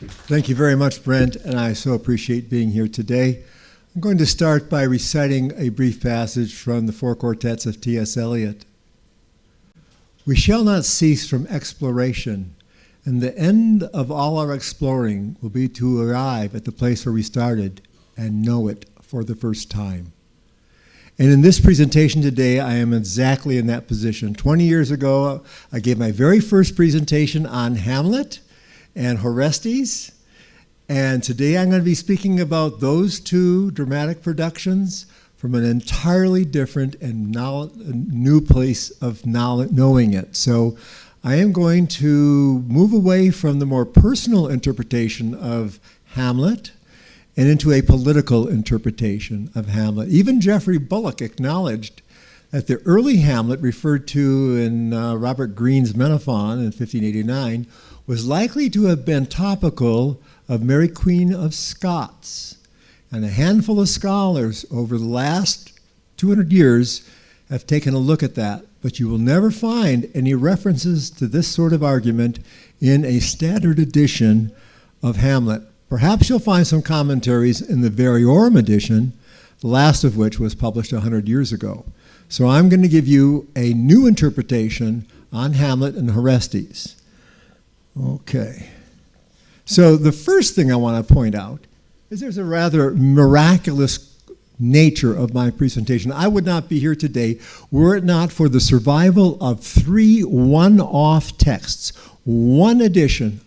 Thank you very much, Brent, and I so appreciate being here today. I'm going to start by reciting a brief passage from the Four Quartets of T.S. Eliot. We shall not cease from exploration, and the end of all our exploring will be to arrive at the place where we started and know it for the first time. And in this presentation today, I am exactly in that position. 20 years ago, I gave my very first presentation on Hamlet and Horestes, and today I'm going to be speaking about those two dramatic productions from an entirely different and new place of knowing it. So I am going to move away from the more personal interpretation of Hamlet and into a political interpretation of Hamlet. Even Geoffrey Bullock acknowledged that the early Hamlet, referred to in Robert Greene's Menaphon in 1589, was likely to have been topical of Mary Queen of Scots. And a handful of scholars over the last 200 years have taken a look at that, but you will never find any references to this sort of argument in a standard edition of Hamlet. Perhaps you'll find some commentaries in the Variorum edition, the last of which was published 100 years ago. So I'm going to give you a new interpretation on Hamlet and Horestes. Okay. So the first thing I want to point out is there's a rather miraculous nature of my presentation. I would not be here today were it not for the survival of three one-off texts. One edition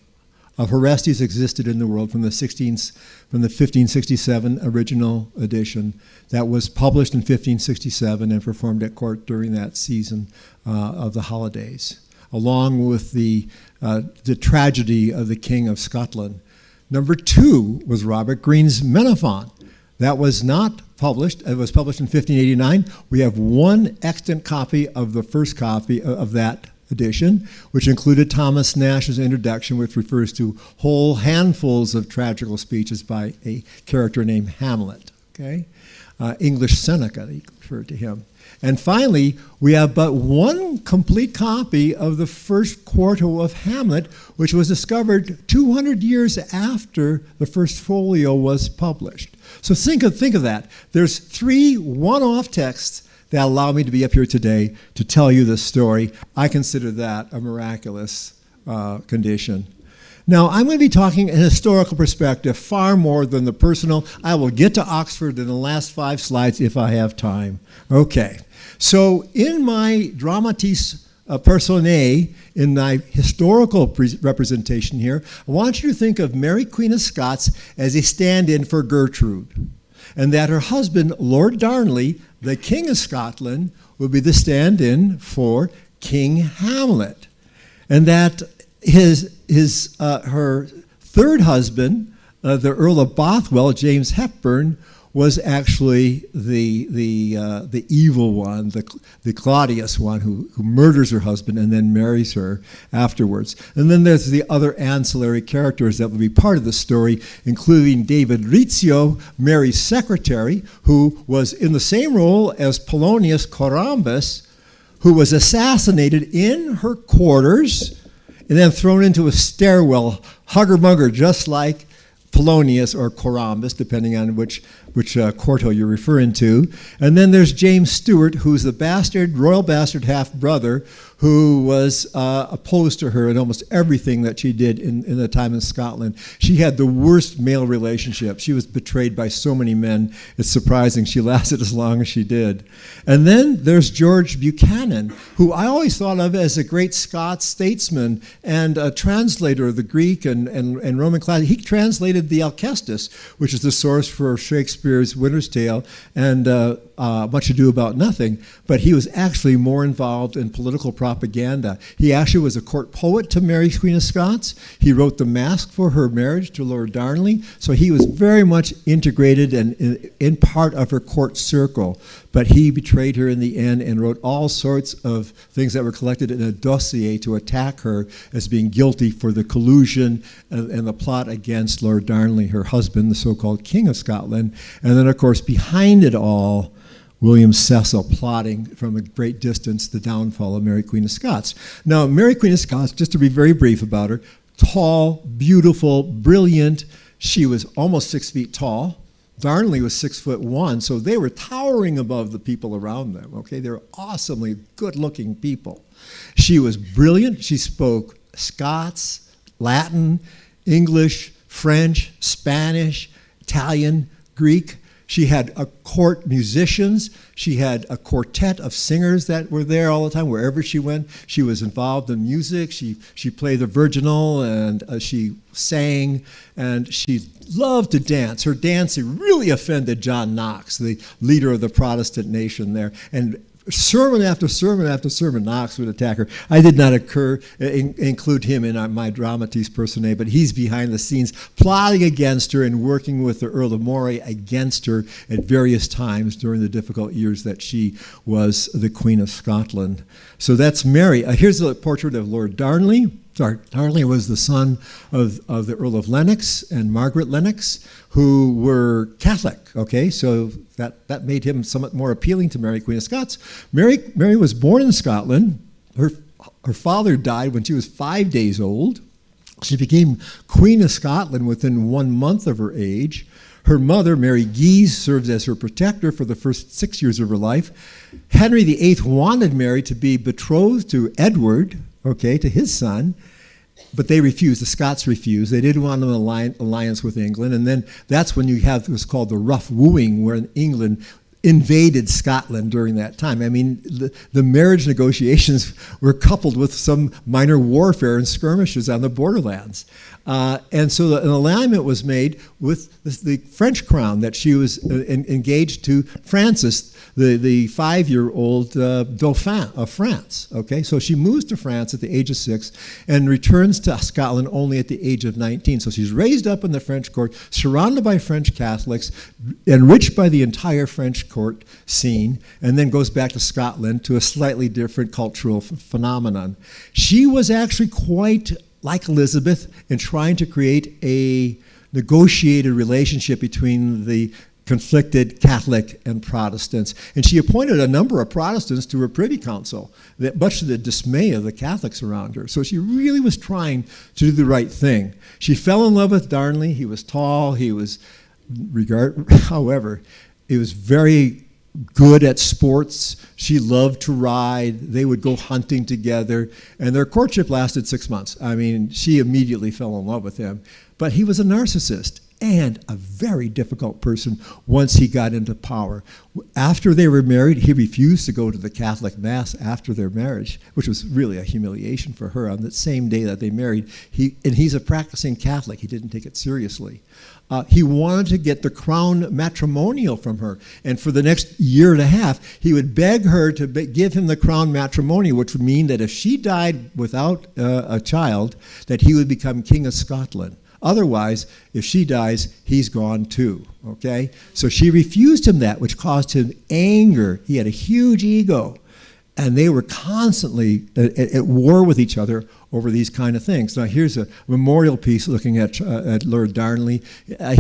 of Horestes existed in the world from the 1567 original edition that was published in 1567 and performed at court during that season of the holidays, along with the tragedy of the King of Scotland. Number two was Robert Greene's Menaphon. That was not published. It was published in 1589. We have one extant copy of the first copy of that edition, which included Thomas Nash's introduction, which refers to whole handfuls of tragical speeches by a character named Hamlet. Okay, English Seneca, he referred to him. And finally, we have but one complete copy of the first quarto of Hamlet, which was discovered 200 years after the first folio was published. So think of that. There's three one-off texts that allow me to be up here today to tell you this story. I consider that a miraculous condition. Now, I'm going to be talking in a historical perspective far more than the personal. I will get to Oxford in the last 5 slides if I have time. Okay, so in my dramatis personae, in my historical representation here, I want you to think of Mary Queen of Scots as a stand-in for Gertrude, and that her husband, Lord Darnley, the King of Scotland, would be the stand-in for King Hamlet, and that her third husband, the Earl of Bothwell, James Hepburn, was actually the evil one, the Claudius one, who murders her husband and then marries her afterwards. And then there's the other ancillary characters that will be part of the story, including David Rizzio, Mary's secretary, who was in the same role as Polonius Corambus, who was assassinated in her quarters and then thrown into a stairwell, hugger-mugger, just like Polonius or Corambus, depending on which quarto you're referring to. And then there's James Stuart, who's the royal bastard half-brother, who was opposed to her in almost everything that she did in the time in Scotland. She had the worst male relationship. She was betrayed by so many men. It's surprising she lasted as long as she did. And then there's George Buchanan, who I always thought of as a great Scots statesman and a translator of the Greek and Roman classics. He translated the Alcestis, which is the source for Shakespeare's Winter's Tale and Much Ado About Nothing, but he was actually more involved in political propaganda. He actually was a court poet to Mary Queen of Scots. He wrote the masque for her marriage to Lord Darnley, so he was very much integrated and in part of her court circle. But he betrayed her in the end and wrote all sorts of things that were collected in a dossier to attack her as being guilty for the collusion and the plot against Lord Darnley, her husband, the so-called King of Scotland. And then, of course, behind it all, William Cecil plotting from a great distance the downfall of Mary Queen of Scots. Now, Mary Queen of Scots, just to be very brief about her, tall, beautiful, brilliant. She was almost 6 feet tall. Darnley was 6'1", so they were towering above the people around them, okay? They were awesomely good-looking people. She was brilliant. She spoke Scots, Latin, English, French, Spanish, Italian, Greek. She had a court musicians. She had a quartet of singers that were there all the time. Wherever she went, she was involved in music. She played the virginal, and she sang, and she loved to dance. Her dancing really offended John Knox, the leader of the Protestant nation there. And sermon after sermon after sermon, Knox would attack her. I did not include him in my dramatis personae, but he's behind the scenes plotting against her and working with the Earl of Moray against her at various times during the difficult years that she was the Queen of Scotland. So that's Mary. Here's a portrait of Lord Darnley. Darnley was the son of the Earl of Lennox and Margaret Lennox, who were Catholic, okay? So that made him somewhat more appealing to Mary, Queen of Scots. Mary was born in Scotland. Her father died when she was 5 days old. She became Queen of Scotland within 1 month of her age. Her mother, Mary Guise, served as her protector for the first 6 years of her life. Henry VIII wanted Mary to be betrothed to Edward, okay, to his son, but they refused. The Scots refused. They didn't want an alliance with England, and then that's when you have what's called the rough wooing, where England invaded Scotland during that time. I mean, the marriage negotiations were coupled with some minor warfare and skirmishes on the borderlands. And so an alignment was made with the French crown, that she was engaged to Francis, the 5-year-old Dauphin of France. Okay, so she moves to France at the age of 6 and returns to Scotland only at the age of 19. So she's raised up in the French court, surrounded by French Catholics, enriched by the entire French court scene, and then goes back to Scotland to a slightly different cultural phenomenon. She was actually quite like Elizabeth in trying to create a negotiated relationship between the conflicted Catholic and Protestants. And she appointed a number of Protestants to her privy council, much to the dismay of the Catholics around her. So she really was trying to do the right thing. She fell in love with Darnley. He was tall. He was, however, he was very good at sports. She loved to ride. They would go hunting together, and their courtship lasted 6 months. I mean, she immediately fell in love with him. But he was a narcissist and a very difficult person once he got into power. After they were married, he refused to go to the Catholic Mass after their marriage, which was really a humiliation for her. On the same day that they married, he's a practicing Catholic. He didn't take it seriously. He wanted to get the crown matrimonial from her. And for the next year and a half, he would beg her to give him the crown matrimonial, which would mean that if she died without a child, that he would become King of Scotland. Otherwise, if she dies, he's gone too, okay? So she refused him that, which caused him anger. He had a huge ego. And they were constantly at war with each other over these kind of things. Now, here's a memorial piece looking at Lord Darnley.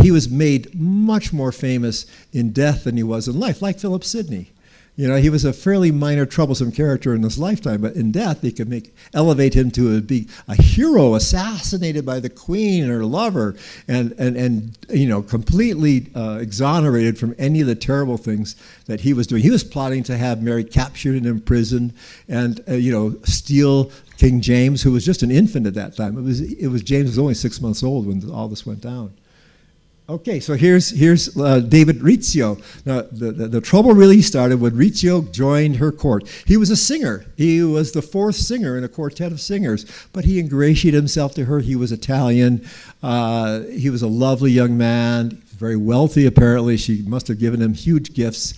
He was made much more famous in death than he was in life, like Philip Sidney. You know, he was a fairly minor, troublesome character in his lifetime, but in death, they could elevate him to be a hero, assassinated by the queen and her lover, and you know, completely exonerated from any of the terrible things that he was doing. He was plotting to have Mary captured and imprisoned, and you know, steal King James, who was just an infant at that time. It was James was only 6 months old when all this went down. Okay, so here's David Rizzio. Now, the trouble really started when Rizzio joined her court. He was a singer. He was the fourth singer in a quartet of singers, but he ingratiated himself to her. He was Italian. He was a lovely young man, very wealthy apparently. She must have given him huge gifts.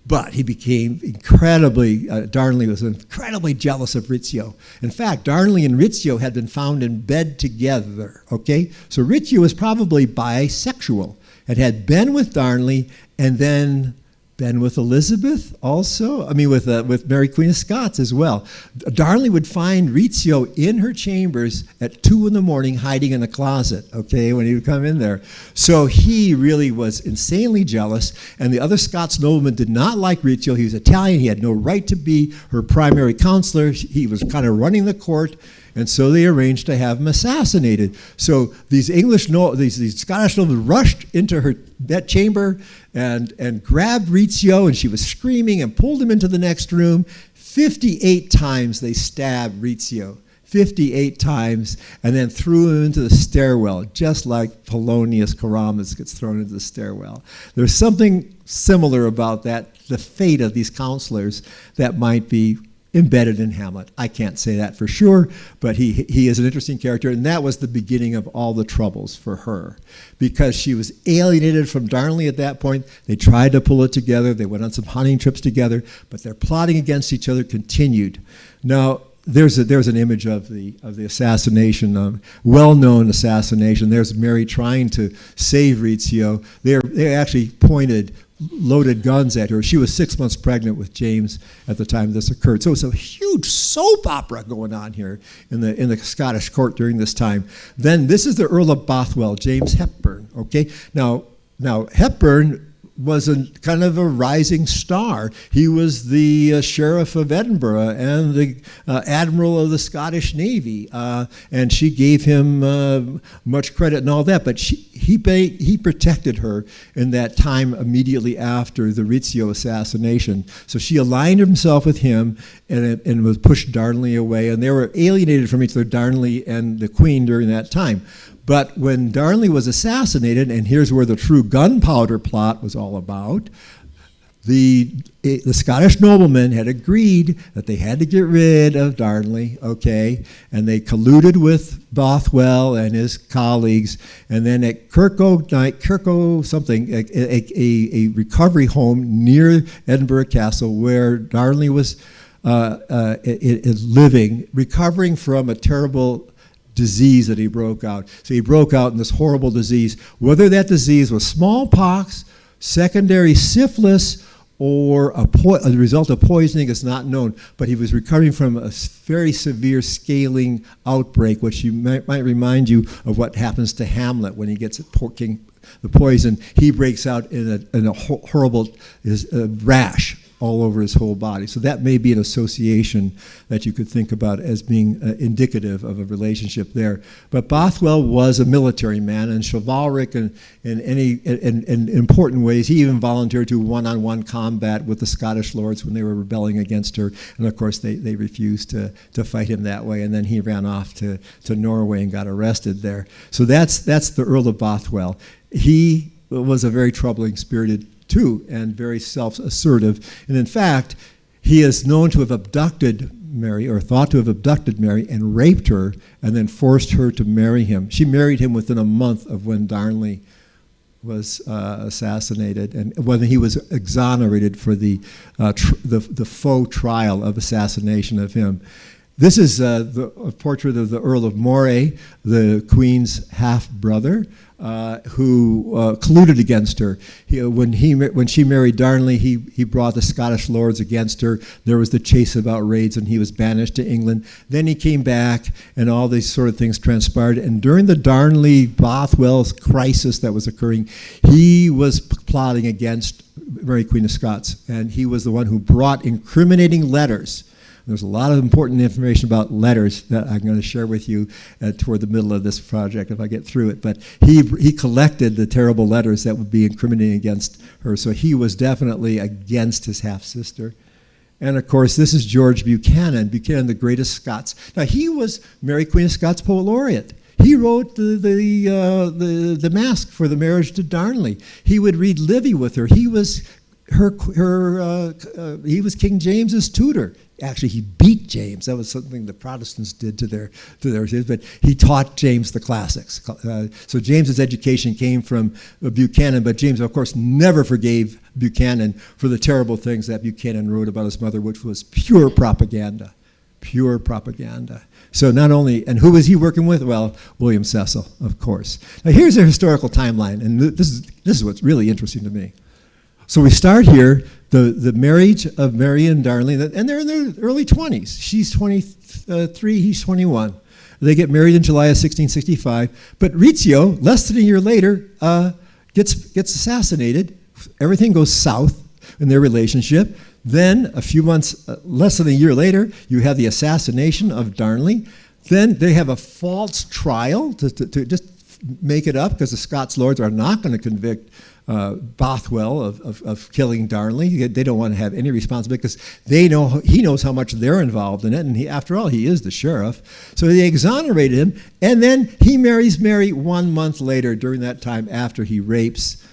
But he became Darnley was incredibly jealous of Rizzio. In fact, Darnley and Rizzio had been found in bed together, okay? So Rizzio was probably bisexual and had been with Darnley and then been with Elizabeth also. I mean, with Mary Queen of Scots as well. Darnley would find Rizzio in her chambers at 2 a.m. hiding in a closet, okay, when he would come in there. So he really was insanely jealous, and the other Scots noblemen did not like Rizzio. He was Italian. He had no right to be her primary counselor. He was kind of running the court, and so they arranged to have him assassinated. So these these Scottish nobles rushed into her bedchamber and grabbed Rizzio, and she was screaming and pulled him into the next room. 58 times they stabbed Rizzio. 58 times, and then threw him into the stairwell, just like Polonius Karamas gets thrown into the stairwell. There's something similar about that, the fate of these counselors, that might be embedded in Hamlet. I can't say that for sure, but he is an interesting character, and that was the beginning of all the troubles for her, because she was alienated from Darnley at that point. They tried to pull it together. They went on some hunting trips together, but their plotting against each other continued. Now, there's an image of the assassination, well-known assassination. There's Mary trying to save Rizzio. They actually pointed loaded guns at her. She was 6 months pregnant with James at the time this occurred. So it's a huge soap opera going on here in the Scottish court during this time. Then this is the Earl of Bothwell, James Hepburn. Okay, now Hepburn was a kind of a rising star. He was the sheriff of Edinburgh and the admiral of the Scottish Navy, and she gave him much credit and all that. But he protected her in that time immediately after the Rizzio assassination. So she aligned himself with him and was pushed Darnley away, and they were alienated from each other, Darnley and the Queen, during that time. But when Darnley was assassinated, and here's where the true gunpowder plot was all about, the Scottish noblemen had agreed that they had to get rid of Darnley, okay, and they colluded with Bothwell and his colleagues, and then at Kirko something, a recovery home near Edinburgh Castle where Darnley was living, recovering from a terrible disease that he broke out. So he broke out in this horrible disease. Whether that disease was smallpox, secondary syphilis, or a result of poisoning is not known, but he was recovering from a very severe scaling outbreak, which might remind you of what happens to Hamlet when he gets the poison. He breaks out in a horrible rash all over his whole body. So that may be an association that you could think about as being indicative of a relationship there. But Bothwell was a military man and chivalric in important ways. He even volunteered to one-on-one combat with the Scottish lords when they were rebelling against her. And of course, they refused to fight him that way. And then he ran off to Norway and got arrested there. So that's the Earl of Bothwell. He was a very troubling spirited too, and very self-assertive. And in fact, he is known to have abducted Mary, or thought to have abducted Mary, and raped her, and then forced her to marry him. She married him within a month of when Darnley was assassinated, and when he was exonerated for the faux trial of assassination of him. This is a portrait of the Earl of Moray, the Queen's half-brother, who colluded against her. When she married Darnley, he brought the Scottish lords against her. There was the chase about raids, and he was banished to England. Then he came back, and all these sort of things transpired. And during the Darnley-Bothwell crisis that was occurring, he was plotting against Mary Queen of Scots, and he was the one who brought incriminating letters. There's a lot of important information about letters that I'm going to share with you toward the middle of this project if I get through it. But he collected the terrible letters that would be incriminating against her. So he was definitely against his half-sister. And of course, this is George Buchanan, the greatest Scots. Now, he was Mary Queen of Scots Poet Laureate. He wrote the Masque for the marriage to Darnley. He would read Livy with her. He was he was King James's tutor. Actually, he beat James. That was something the Protestants did to their but he taught James the classics. So James's education came from Buchanan, but James, of course, never forgave Buchanan for the terrible things that Buchanan wrote about his mother, which was pure propaganda. Pure propaganda. So not only, and who was he working with? Well, William Cecil, of course. Now here's a historical timeline, and this is what's really interesting to me. So we start here, the marriage of Mary and Darnley, and they're in their early 20s. She's 23, he's 21. They get married in July of 1665. But Rizzio, less than a year later, gets assassinated. Everything goes south in their relationship. Then, a few months, less than a year later, you have the assassination of Darnley. Then they have a false trial to just make it up, because the Scots lords are not going to convict Bothwell of killing Darnley. They don't want to have any responsibility, because he knows how much they're involved in it, and after all, he is the sheriff. So they exonerated him, and then he marries Mary 1 month later, during that time after he rapes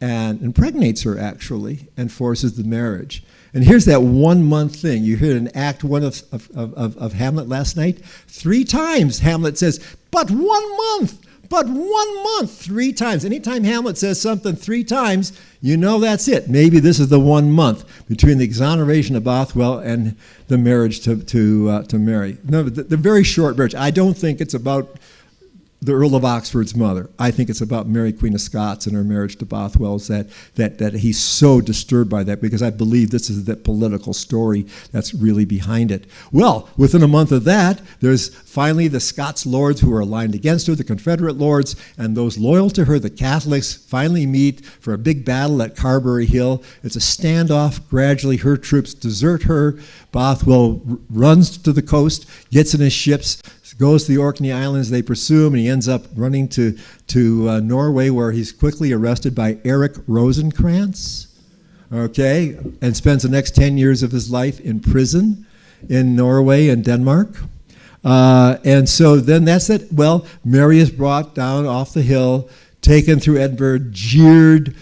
and impregnates her, actually, and forces the marriage. And here's that 1 month thing. You heard in Act 1 of Hamlet last night. 3 times Hamlet says, but 1 month, but 1 month, 3 times. Anytime Hamlet says something 3 times, you know that's it. Maybe this is the 1 month between the exoneration of Bothwell and the marriage to Mary. No, the very short marriage. I don't think it's about the Earl of Oxford's mother. I think it's about Mary Queen of Scots and her marriage to Bothwell, that he's so disturbed by that, because I believe this is the political story that's really behind it. Well, within a month of that, there's finally the Scots lords who are aligned against her, the Confederate lords, and those loyal to her, the Catholics, finally meet for a big battle at Carberry Hill. It's a standoff. Gradually, her troops desert her. Bothwell runs to the coast, gets in his ships, goes to the Orkney Islands. They pursue him, and he ends up running to Norway, where he's quickly arrested by Eric Rosencrantz, okay, and spends the next 10 years of his life in prison in Norway and Denmark. And so then that's it. Well, Mary is brought down off the hill, taken through Edinburgh, jeered.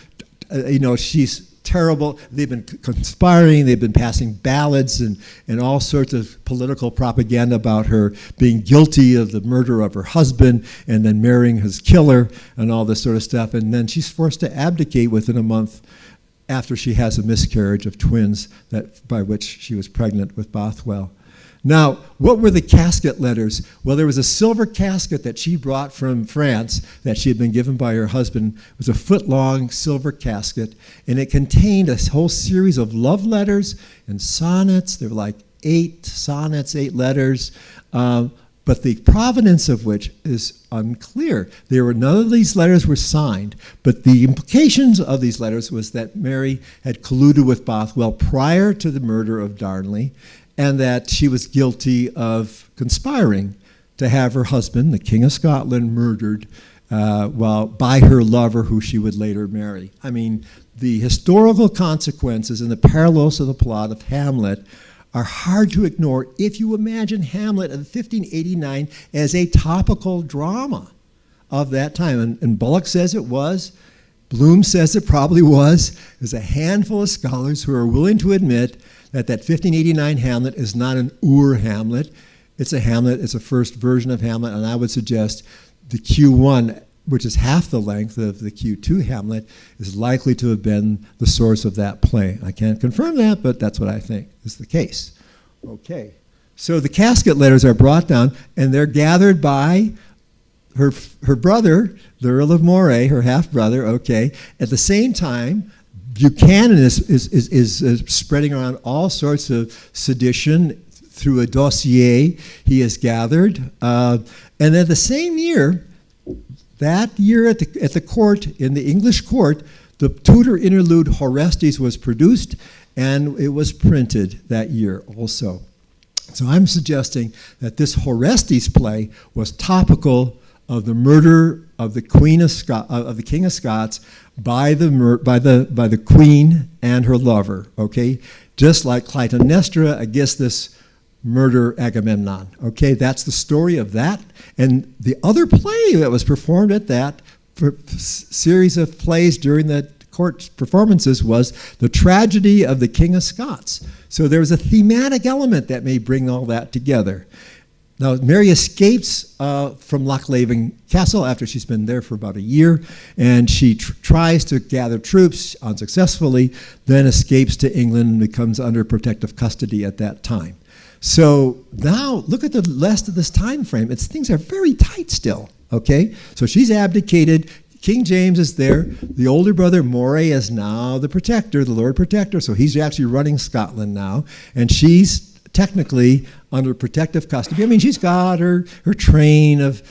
She's terrible. They've been conspiring. They've been passing ballads and all sorts of political propaganda about her being guilty of the murder of her husband and then marrying his killer and all this sort of stuff. And then she's forced to abdicate within a month after she has a miscarriage of twins by which she was pregnant with Bothwell. Now, what were the casket letters? Well, there was a silver casket that she brought from France that she had been given by her husband. It was a foot-long silver casket, and it contained a whole series of love letters and sonnets. There were like 8 sonnets, 8 letters, but the provenance of which is unclear. None of these letters were signed, but the implications of these letters was that Mary had colluded with Bothwell prior to the murder of Darnley, and that she was guilty of conspiring to have her husband, the King of Scotland, murdered by her lover, who she would later marry. I mean, the historical consequences and the parallels of the plot of Hamlet are hard to ignore if you imagine Hamlet in 1589 as a topical drama of that time. And Bullock says it was. Bloom says it probably was. There's a handful of scholars who are willing to admit that 1589 Hamlet is not an Hamlet. It's a Hamlet. It's a first version of Hamlet, and I would suggest the Q1, which is half the length of the Q2 Hamlet, is likely to have been the source of that play. I can't confirm that, but that's what I think is the case. Okay, so the casket letters are brought down, and they're gathered by her brother, the Earl of Moray, her half-brother, okay. At the same time, Buchanan is spreading around all sorts of sedition through a dossier he has gathered. And at the same year, that year at the court, in the English court, the Tudor interlude Horestes was produced, and it was printed that year also. So I'm suggesting that this Horestes play was topical of the murder of the Queen of the King of Scots by the Queen and her lover. Okay, just like Clytemnestra against this murder Agamemnon. Okay, that's the story of that. And the other play that was performed at that series of plays during the court performances was the tragedy of the King of Scots. So there was a thematic element that may bring all that together. Now, Mary escapes from Lochleven Castle after she's been there for about a year, and she tries to gather troops unsuccessfully, then escapes to England and becomes under protective custody at that time. So now, look at the rest of this time frame. Things are very tight still, okay? So she's abdicated. King James is there. The older brother, Moray, is now the protector, the Lord Protector, so he's actually running Scotland now, and she's technically under protective custody. I mean, she's got her train of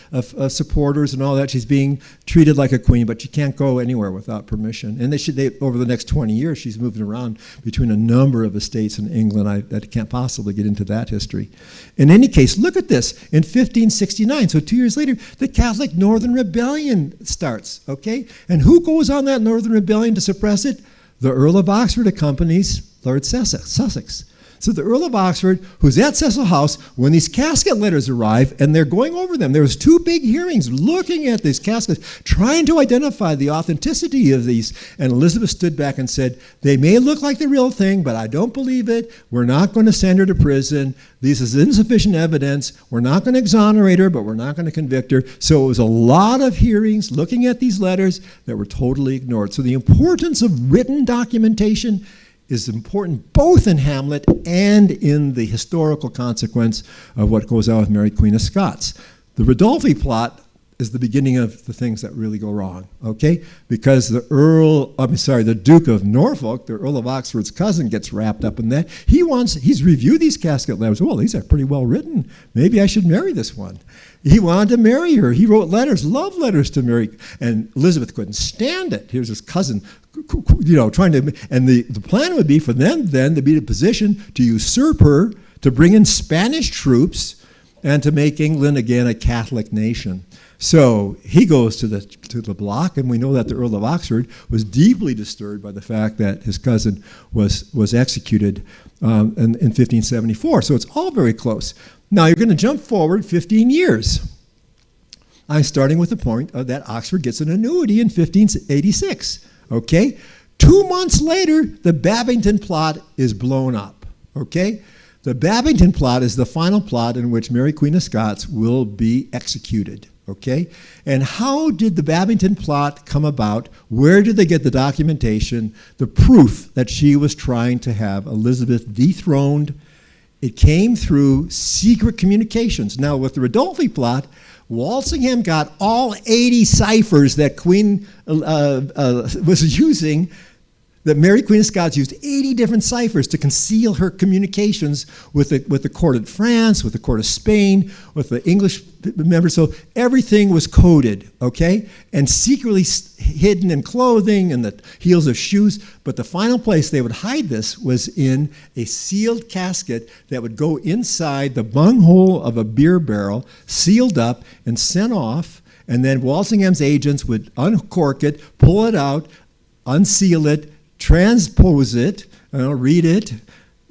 supporters and all that. She's being treated like a queen, but she can't go anywhere without permission. And over the next 20 years, she's moving around between a number of estates in England. I can't possibly get into that history. In any case, look at this. In 1569, so 2 years later, the Catholic Northern Rebellion starts, okay? And who goes on that Northern Rebellion to suppress it? The Earl of Oxford accompanies Lord Sussex. So the Earl of Oxford, who's at Cecil House, when these casket letters arrive, and they're going over them, there was 2 big hearings looking at these caskets, trying to identify the authenticity of these. And Elizabeth stood back and said, they may look like the real thing, but I don't believe it. We're not going to send her to prison. This is insufficient evidence. We're not going to exonerate her, but we're not going to convict her. So it was a lot of hearings looking at these letters that were totally ignored. So the importance of written documentation is important both in Hamlet and in the historical consequence of what goes on with Mary Queen of Scots. The Ridolfi plot is the beginning of the things that really go wrong, okay? Because the Duke of Norfolk, the Earl of Oxford's cousin, gets wrapped up in that. He's reviewed these casket letters. Well, these are pretty well written. Maybe I should marry this one. He wanted to marry her. He wrote love letters to Mary, and Elizabeth couldn't stand it. Here's his cousin, trying to, and the plan would be for them then to be in a position to usurp her, to bring in Spanish troops, and to make England again a Catholic nation. So he goes to the block, and we know that the Earl of Oxford was deeply disturbed by the fact that his cousin was executed in 1574. So it's all very close. Now you're going to jump forward 15 years. I'm starting with the point that Oxford gets an annuity in 1586. Okay? 2 months later, the Bevington plot is blown up. Okay? The Bevington plot is the final plot in which Mary Queen of Scots will be executed. Okay? And how did the Bevington plot come about? Where did they get the documentation, the proof that she was trying to have Elizabeth dethroned? It came through secret communications. Now, with the Ridolfi plot, Walsingham got all 80 ciphers that Queen was using, that Mary Queen of Scots used 80 different ciphers to conceal her communications with the court of France, with the court of Spain, with the English members. So everything was coded, okay? And secretly hidden in clothing and the heels of shoes. But the final place they would hide this was in a sealed casket that would go inside the bunghole of a beer barrel, sealed up and sent off. And then Walsingham's agents would uncork it, pull it out, unseal it, transpose it, read it,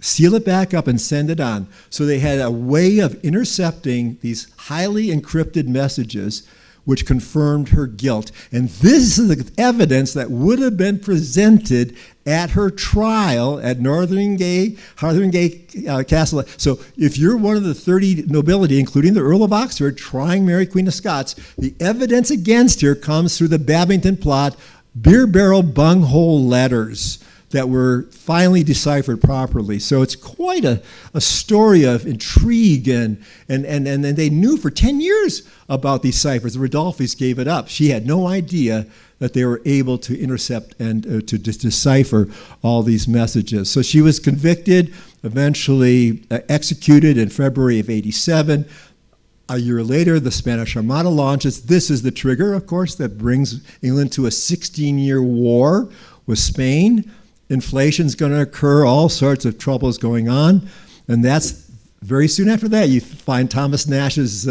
seal it back up, and send it on. So they had a way of intercepting these highly encrypted messages which confirmed her guilt. And this is the evidence that would have been presented at her trial at Northern Castle. So if you're one of the 30 nobility, including the Earl of Oxford, trying Mary Queen of Scots, the evidence against her comes through the Bevington plot, beer barrel bunghole letters that were finally deciphered properly. So it's quite a story of intrigue, and they knew for 10 years about these ciphers. The Ridolfis gave it up. She had no idea that they were able to intercept and to decipher all these messages. So she was convicted, eventually executed in February of 87. A year later, the Spanish Armada launches. This is the trigger, of course, that brings England to a 16-year war with Spain. Inflation's going to occur, all sorts of troubles going on. And that's very soon after that, you find Thomas Nash's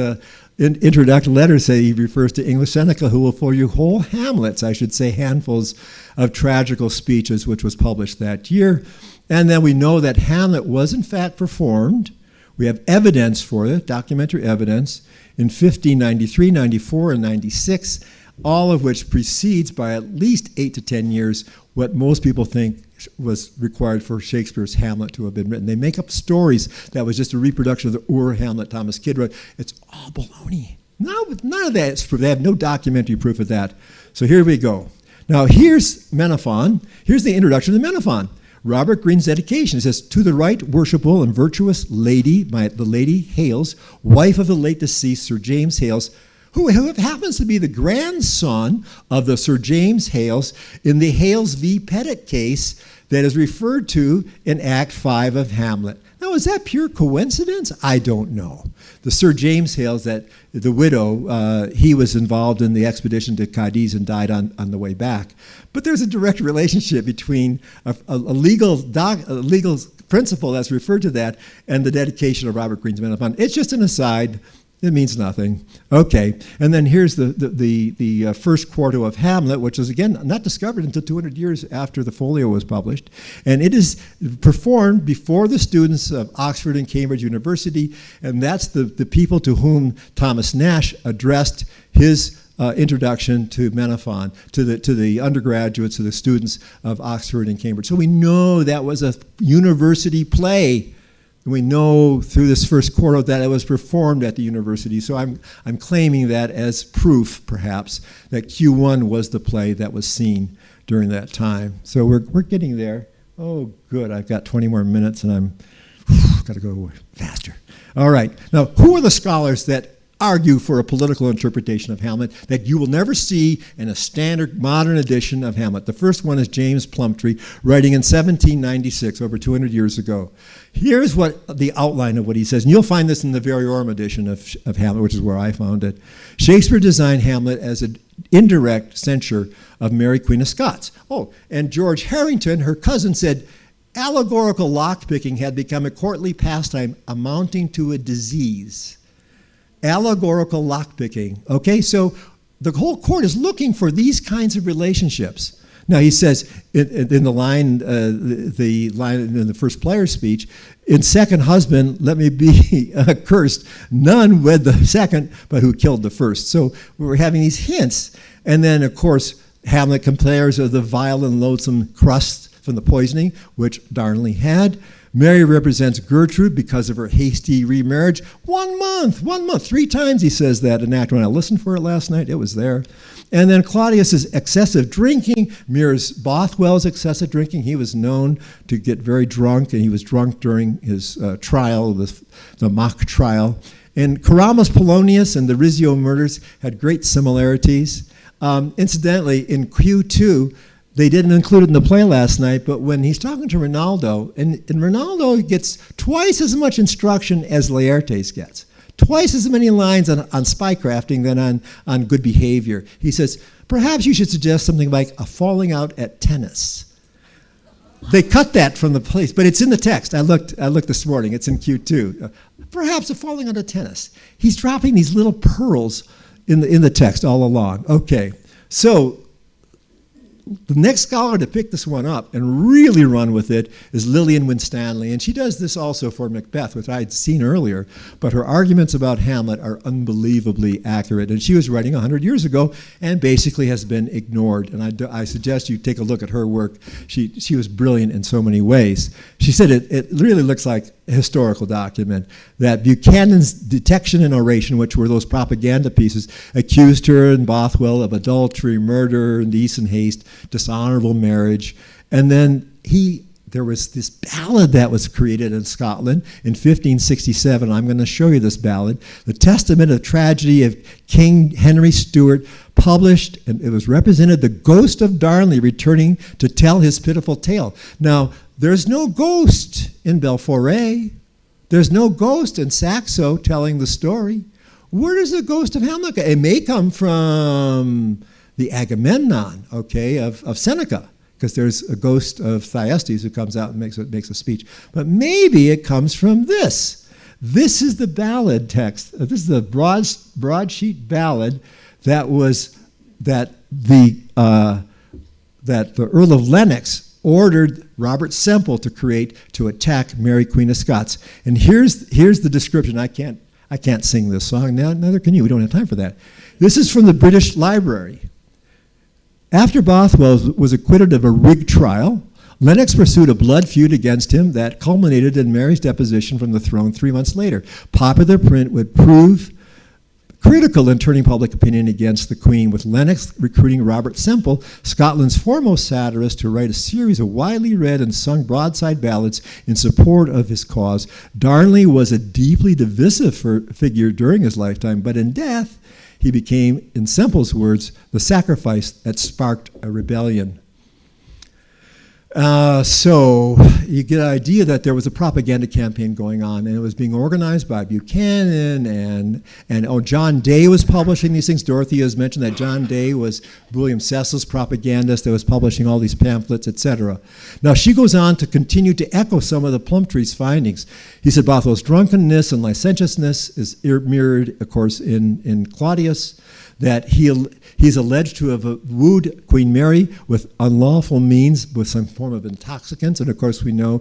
introductory letter say he refers to English Seneca, who will for you whole hamlets, I should say handfuls of tragical speeches, which was published that year. And then we know that Hamlet was in fact performed. We have evidence for it, documentary evidence, in 1593, 94, and 96, all of which precedes by at least 8 to 10 years what most people think was required for Shakespeare's Hamlet to have been written. They make up stories that was just a reproduction of the Hamlet Thomas Kidd wrote. It's all baloney. None of that is proof. They have no documentary proof of that. So here we go. Now here's Menaphon. Here's the introduction to Menaphon. Robert Greene's dedication. It says, to the right worshipful and virtuous lady, the Lady Hales, wife of the late deceased Sir James Hales, who happens to be the grandson of the Sir James Hales in the Hales v. Pettit case that is referred to in Act 5 of Hamlet. Now, is that pure coincidence? I don't know. The Sir James hails that the widow, he was involved in the expedition to Cadiz and died on the way back. But there's a direct relationship between a legal principle that's referred to that and the dedication of Robert Greene's Men of Fun. It's just an aside. It means nothing. Okay, and then here's the first quarto of Hamlet, which is, again, not discovered until 200 years after the folio was published. And it is performed before the students of Oxford and Cambridge University, and that's the people to whom Thomas Nash addressed his introduction to Xenophon, to the undergraduates, to the students of Oxford and Cambridge. So we know that was a university play. We know through this first quarto that it was performed at the university, so I'm claiming that as proof, perhaps, that Q1 was the play that was seen during that time. So we're getting there. Oh, good, I've got 20 more minutes and I'm got to go faster. All right, now who are the scholars that argue for a political interpretation of Hamlet that you will never see in a standard modern edition of Hamlet? The first one is James Plumtree, writing in 1796, over 200 years ago. Here's what the outline of what he says, and you'll find this in the Variorum edition of Hamlet, which is where I found it. Shakespeare designed Hamlet as an indirect censure of Mary Queen of Scots. Oh, and George Harrington, her cousin, said, allegorical lockpicking had become a courtly pastime amounting to a disease. Allegorical lockpicking. Okay, so the whole court is looking for these kinds of relationships. Now he says in the line in the first player's speech, in second husband, let me be cursed. None wed the second, but who killed the first. So we're having these hints, and then of course Hamlet compares the vile and loathsome crust from the poisoning, which Darnley had. Mary represents Gertrude because of her hasty remarriage. 1 month, 1 month, 3 times he says that in Act 1. I listened for it last night, it was there. And then Claudius's excessive drinking mirrors Bothwell's excessive drinking. He was known to get very drunk, and he was drunk during his trial, the mock trial. And Caramos Polonius and the Rizzio murders had great similarities. Incidentally, in Q2, they didn't include it in the play last night, but when he's talking to Rinaldo, and Rinaldo gets twice as much instruction as Laertes gets. Twice as many lines on spycrafting than on good behavior. He says, perhaps you should suggest something like a falling out at tennis. They cut that from the place, but it's in the text. I looked this morning, it's in Q2. Perhaps a falling out at tennis. He's dropping these little pearls in the text all along. Okay, so the next scholar to pick this one up and really run with it is Lillian Winstanley, and she does this also for Macbeth, which I had seen earlier, but her arguments about Hamlet are unbelievably accurate, and she was writing 100 years ago and basically has been ignored, and I suggest you take a look at her work. She was brilliant in so many ways. She said it really looks like a historical document, that Buchanan's Detection and Oration, which were those propaganda pieces, accused her and Bothwell of adultery, murder, indecent haste, dishonorable marriage. And then there was this ballad that was created in Scotland in 1567. I'm going to show you this ballad, The Testament of Tragedy of King Henry Stuart, published, and it was represented the ghost of Darnley returning to tell his pitiful tale. Now, there's no ghost in Belforet. There's no ghost in Saxo telling the story. Where does the ghost of Hamlet go? It may come from the Agamemnon, okay, of Seneca, because there's a ghost of Thyestes who comes out and makes a speech. But maybe it comes from this. This is the ballad text. This is the broadsheet ballad that the Earl of Lennox ordered Robert Semple to create to attack Mary Queen of Scots. And here's the description. I can't sing this song now, neither can you. We don't have time for that. This is from the British Library. After Bothwell was acquitted of a rigged trial, Lennox pursued a blood feud against him that culminated in Mary's deposition from the throne 3 months later. Popular print would prove critical in turning public opinion against the Queen, with Lennox recruiting Robert Semple, Scotland's foremost satirist, to write a series of widely read and sung broadside ballads in support of his cause. Darnley was a deeply divisive figure during his lifetime, but in death, he became, in Semple's words, the sacrifice that sparked a rebellion. So you get an idea that there was a propaganda campaign going on, and it was being organized by Buchanan, and John Day was publishing these things. Dorothy has mentioned that John Day was William Cecil's propagandist that was publishing all these pamphlets, etc. Now, she goes on to continue to echo some of the Plumtree's findings. He said Bothwell's drunkenness and licentiousness is mirrored, of course, in Claudius, that he's alleged to have wooed Queen Mary with unlawful means, with some form of intoxicants, and of course we know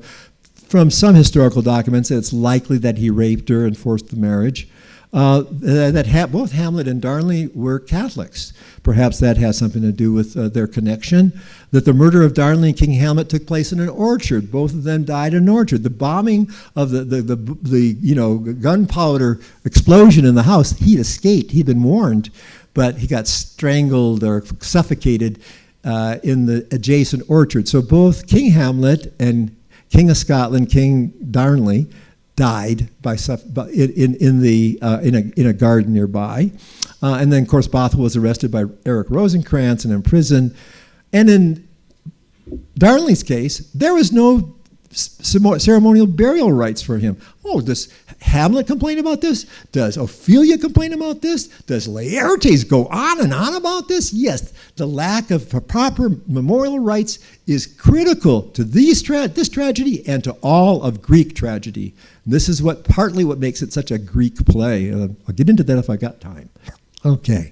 from some historical documents that it's likely that he raped her and forced the marriage. Both Hamlet and Darnley were Catholics. Perhaps that has something to do with their connection. That the murder of Darnley and King Hamlet took place in an orchard. Both of them died in an orchard. The bombing of the gunpowder explosion in the house, he'd escaped. He'd been warned, but he got strangled or suffocated in the adjacent orchard. So both King Hamlet and King of Scotland, King Darnley, died in a garden nearby. And then, of course, Bothwell was arrested by Eric Rosencrantz and imprisoned. And in Darnley's case, there was no ceremonial burial rites for him. Oh, does Hamlet complain about this? Does Ophelia complain about this? Does Laertes go on and on about this? Yes, the lack of proper memorial rites is critical to this tragedy and to all of Greek tragedy. This is partly what makes it such a Greek play. I'll get into that if I got time. Okay.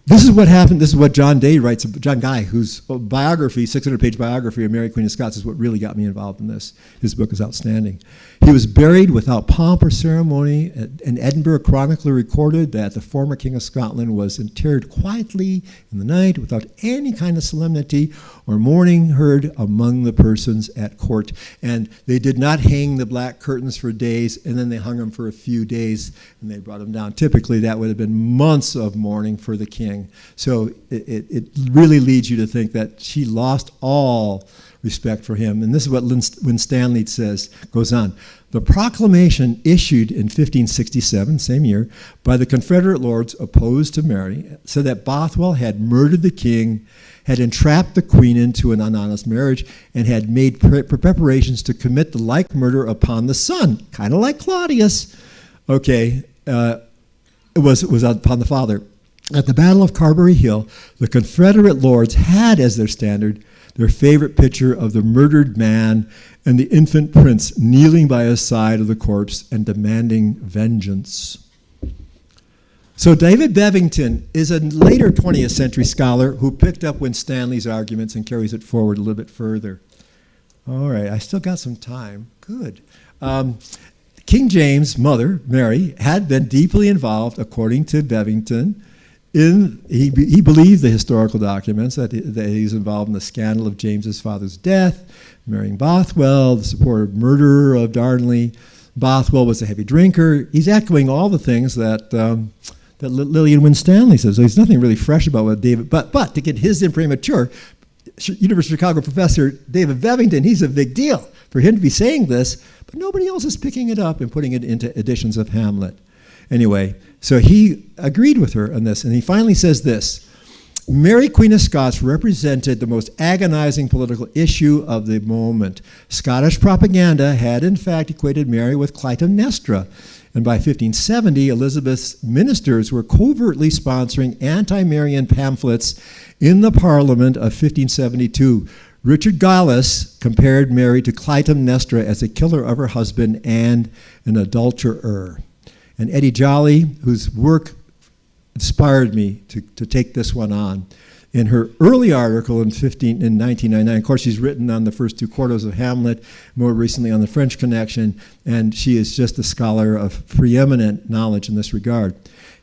This is what happened. This is what John Day writes. John Guy, whose biography, 600-page biography of Mary Queen of Scots, is what really got me involved in this. His book is outstanding. He was buried without pomp or ceremony. An Edinburgh chronicler recorded that the former King of Scotland was interred quietly in the night without any kind of solemnity or mourning heard among the persons at court. And they did not hang the black curtains for days, and then they hung them for a few days, and they brought them down. Typically, that would have been months of mourning for the king. So it really leads you to think that she lost all respect for him. And this is what Winstanley says, goes on. The proclamation issued in 1567, same year, by the Confederate lords opposed to Mary, said that Bothwell had murdered the king, had entrapped the queen into an unhonest marriage, and had made preparations to commit the like murder upon the son, kind of like Claudius. Okay, it was upon the father. At the Battle of Carberry Hill, the Confederate lords had as their standard their favorite picture of the murdered man and the infant prince kneeling by his side of the corpse and demanding vengeance. So David Bevington is a later 20th century scholar who picked up Winstanley's arguments and carries it forward a little bit further. All right, I still got some time. Good. King James' mother, Mary, had been deeply involved, according to Bevington, he believed the historical documents that he was involved in the scandal of James's father's death, marrying Bothwell, the supported murderer of Darnley. Bothwell was a heavy drinker. He's echoing all the things that Lillian Winstanley says. So there's nothing really fresh about what David, but to get his imprimatur, University of Chicago professor David Bevington, he's a big deal for him to be saying this, but nobody else is picking it up and putting it into editions of Hamlet. Anyway, so he agreed with her on this, and he finally says this: Mary Queen of Scots represented the most agonizing political issue of the moment. Scottish propaganda had in fact equated Mary with Clytemnestra, and by 1570, Elizabeth's ministers were covertly sponsoring anti-Marian pamphlets in the Parliament of 1572. Richard Gallys compared Mary to Clytemnestra as a killer of her husband and an adulterer. And Eddie Jolly, whose work inspired me to take this one on, in her early article in 1999, of course she's written on the first two quartos of Hamlet, more recently on the French Connection, and she is just a scholar of preeminent knowledge in this regard.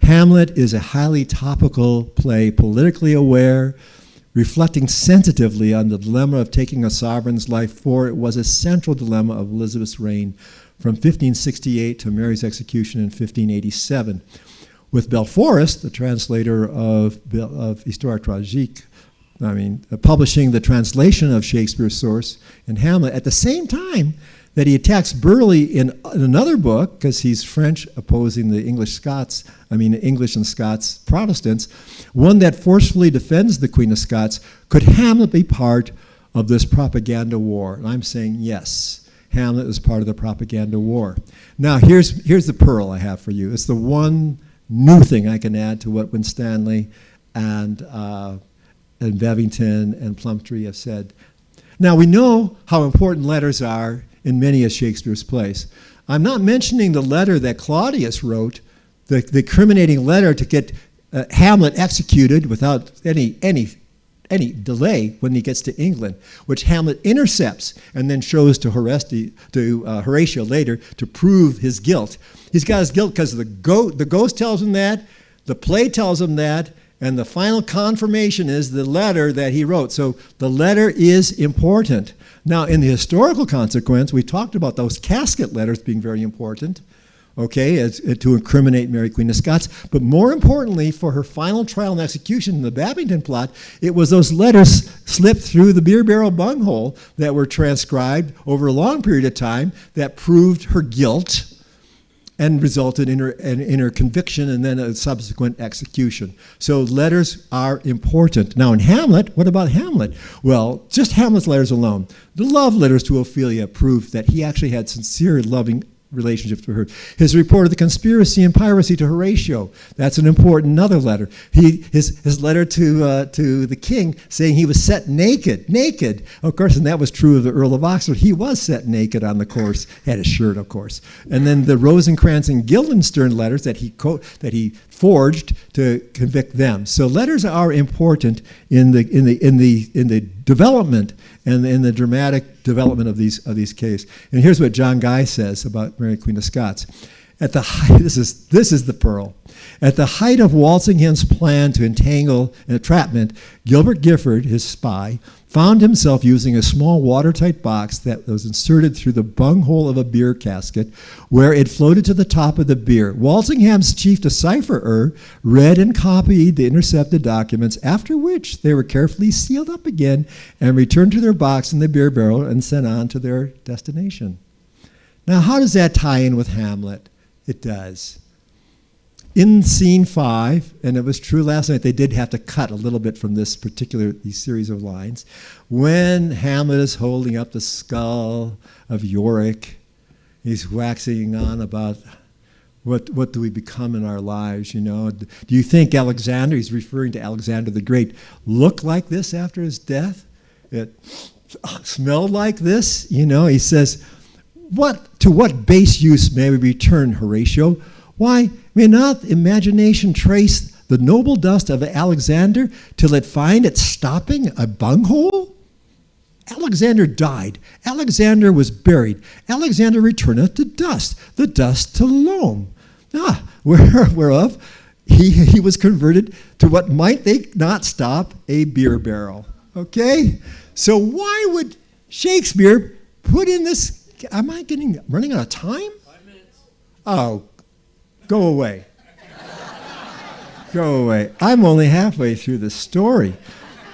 Hamlet is a highly topical play, politically aware, reflecting sensitively on the dilemma of taking a sovereign's life, for it was a central dilemma of Elizabeth's reign from 1568 to Mary's execution in 1587. With Belforest, the translator of Histoire Tragique, publishing the translation of Shakespeare's source in Hamlet at the same time that he attacks Burleigh in another book, because he's French opposing the English and Scots Protestants, one that forcefully defends the Queen of Scots. Could Hamlet be part of this propaganda war? And I'm saying yes, Hamlet is part of the propaganda war. Now, here's the pearl I have for you. It's the one new thing I can add to what Winstanley and Bevington and Plumtree have said. Now, we know how important letters are in many of Shakespeare's plays. I'm not mentioning the letter that Claudius wrote, the criminating letter to get Hamlet executed without any delay when he gets to England, which Hamlet intercepts and then shows to Horatio later to prove his guilt. He's got his guilt because the ghost tells him that, the play tells him that, and the final confirmation is the letter that he wrote. So the letter is important. Now, in the historical consequence, we talked about those casket letters being very important, okay, to incriminate Mary Queen of Scots. But more importantly, for her final trial and execution in the Bevington plot, it was those letters slipped through the beer barrel bunghole that were transcribed over a long period of time that proved her guilt and resulted in her conviction and then a subsequent execution. So letters are important. Now in Hamlet, what about Hamlet? Well, just Hamlet's letters alone. The love letters to Ophelia proved that he actually had sincere, loving relationships with her. His report of the conspiracy and piracy to Horatio, that's an important another letter. His letter to the king saying he was set naked. Of course, and that was true of the Earl of Oxford. He was set naked on the course, had a shirt, of course. And then the Rosencrantz and Guildenstern letters that he forged to convict them. So letters are important in the development and in the dramatic development of these cases. And here's what John Guy says about Mary Queen of Scots. At the height, this is the pearl. At the height of Walsingham's plan to entangle an entrapment, Gilbert Gifford, his spy, found himself using a small watertight box that was inserted through the bunghole of a beer casket where it floated to the top of the beer. Walsingham's chief decipherer read and copied the intercepted documents, after which they were carefully sealed up again and returned to their box in the beer barrel and sent on to their destination. Now, how does that tie in with Hamlet? It does. In scene 5, and it was true last night, they did have to cut a little bit from these series of lines. When Hamlet is holding up the skull of Yorick, he's waxing on about what do we become in our lives, you know? Do you think Alexander, he's referring to Alexander the Great, looked like this after his death? It smelled like this? You know, he says, to what base use may we return, Horatio? Why may not imagination trace the noble dust of Alexander till it find it stopping a bunghole? Alexander died. Alexander was buried. Alexander returneth to dust, the dust to loam. Whereof he was converted to what might they not stop a beer barrel. Okay? So why would Shakespeare put in this? Am I running out of time? 5 minutes. Oh, go away. Go away. I'm only halfway through the story.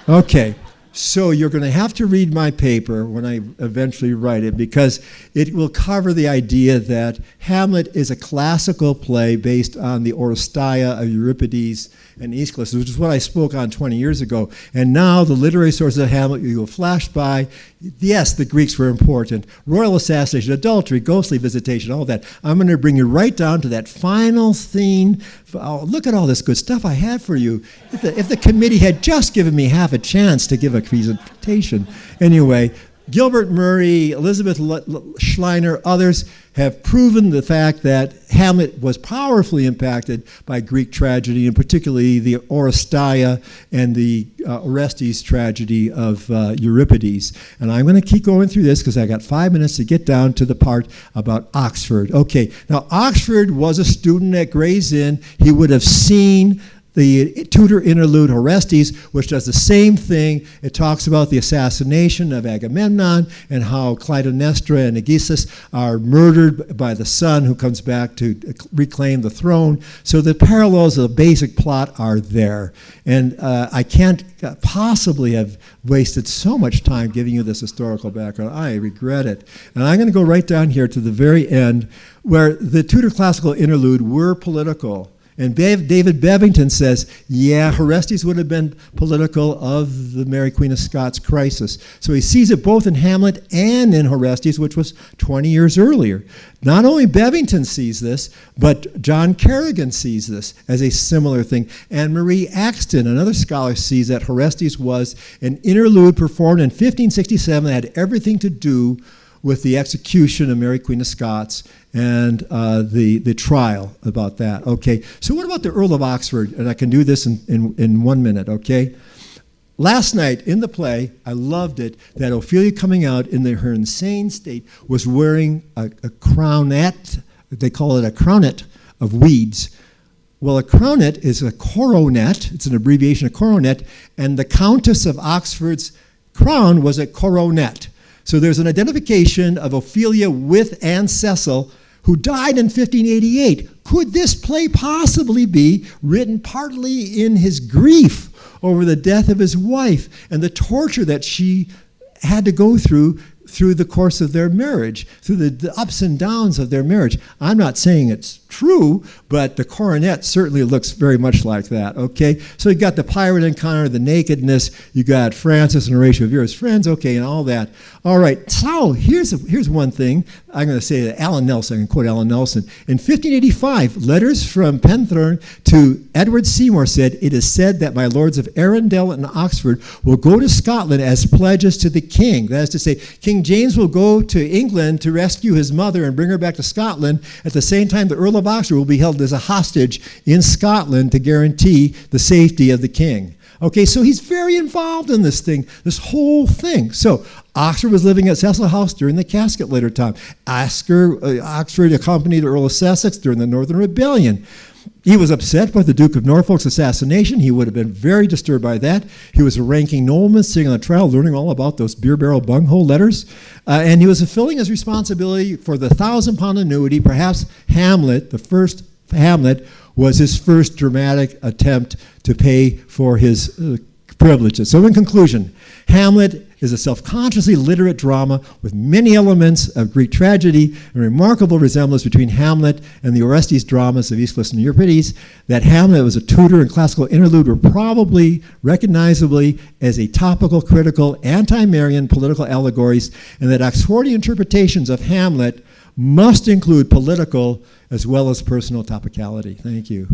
Okay, so you're going to have to read my paper when I eventually write it, because it will cover the idea that Hamlet is a classical play based on the Oresteia of Euripides and Aeschylus, which is what I spoke on 20 years ago. And now the literary sources of Hamlet you will flash by. Yes, the Greeks were important. Royal assassination, adultery, ghostly visitation, all that. I'm going to bring you right down to that final scene. Oh, look at all this good stuff I had for you. If the committee had just given me half a chance to give a presentation. Anyway, Gilbert Murray, Elizabeth Schleiner, others have proven the fact that Hamlet was powerfully impacted by Greek tragedy, and particularly the Oresteia and the Orestes tragedy of Euripides. And I'm going to keep going through this because I got 5 minutes to get down to the part about Oxford. Okay, now Oxford was a student at Gray's Inn. He would have seen the Tudor interlude Horestes, which does the same thing. It talks about the assassination of Agamemnon and how Clytemnestra and Aeschylus are murdered by the son who comes back to reclaim the throne. So the parallels of the basic plot are there. And I can't possibly have wasted so much time giving you this historical background. I regret it. And I'm going to go right down here to the very end, where the Tudor classical interlude were political. And David Bevington says, yeah, Horestes would have been political of the Mary Queen of Scots crisis. So he sees it both in Hamlet and in Horestes, which was 20 years earlier. Not only Bevington sees this, but John Kerrigan sees this as a similar thing. And Marie Axton, another scholar, sees that Horestes was an interlude performed in 1567 that had everything to do with the execution of Mary Queen of Scots and the trial about that. Okay, so what about the Earl of Oxford? And I can do this in 1 minute, okay? Last night in the play, I loved it, that Ophelia coming out in her insane state was wearing a crownet, they call it a crownet of weeds. Well, a crownet is a coronet, it's an abbreviation of coronet, and the Countess of Oxford's crown was a coronet. So there's an identification of Ophelia with Anne Cecil, who died in 1588. Could this play possibly be written partly in his grief over the death of his wife and the torture that she had to go through the course of their marriage, through the ups and downs of their marriage? I'm not saying it's true, but the coronet certainly looks very much like that, okay? So you got the pirate encounter, the nakedness, you got Francis and Horatio Vera's friends, okay, and all that. All right, so here's one thing. I'm going to say that Alan Nelson, I can quote Alan Nelson. In 1585, letters from Penthorne to Edward Seymour said, "It is said that my lords of Arundel and Oxford will go to Scotland as pledges to the king." That is to say, King James will go to England to rescue his mother and bring her back to Scotland. At the same time, the Earl of Oxford will be held as a hostage in Scotland to guarantee the safety of the king. Okay, so he's very involved in this thing, this whole thing. So Oxford was living at Cecil House during the casket litter time. Oxford accompanied the Earl of Sussex during the Northern Rebellion. He was upset by the Duke of Norfolk's assassination. He would have been very disturbed by that. He was a ranking nobleman sitting on the trial, learning all about those beer barrel bunghole letters. And he was fulfilling his responsibility for the £1,000 annuity. Perhaps Hamlet, the first Hamlet, was his first dramatic attempt to pay for his privileges. So in conclusion, Hamlet is a self-consciously literate drama with many elements of Greek tragedy and remarkable resemblance between Hamlet and the Orestes dramas of Aeschylus and Euripides. That Hamlet was a Tudor and classical interlude were probably recognizably as a topical, critical, anti-Marian political allegories, and that Oxfordian interpretations of Hamlet must include political as well as personal topicality. Thank you.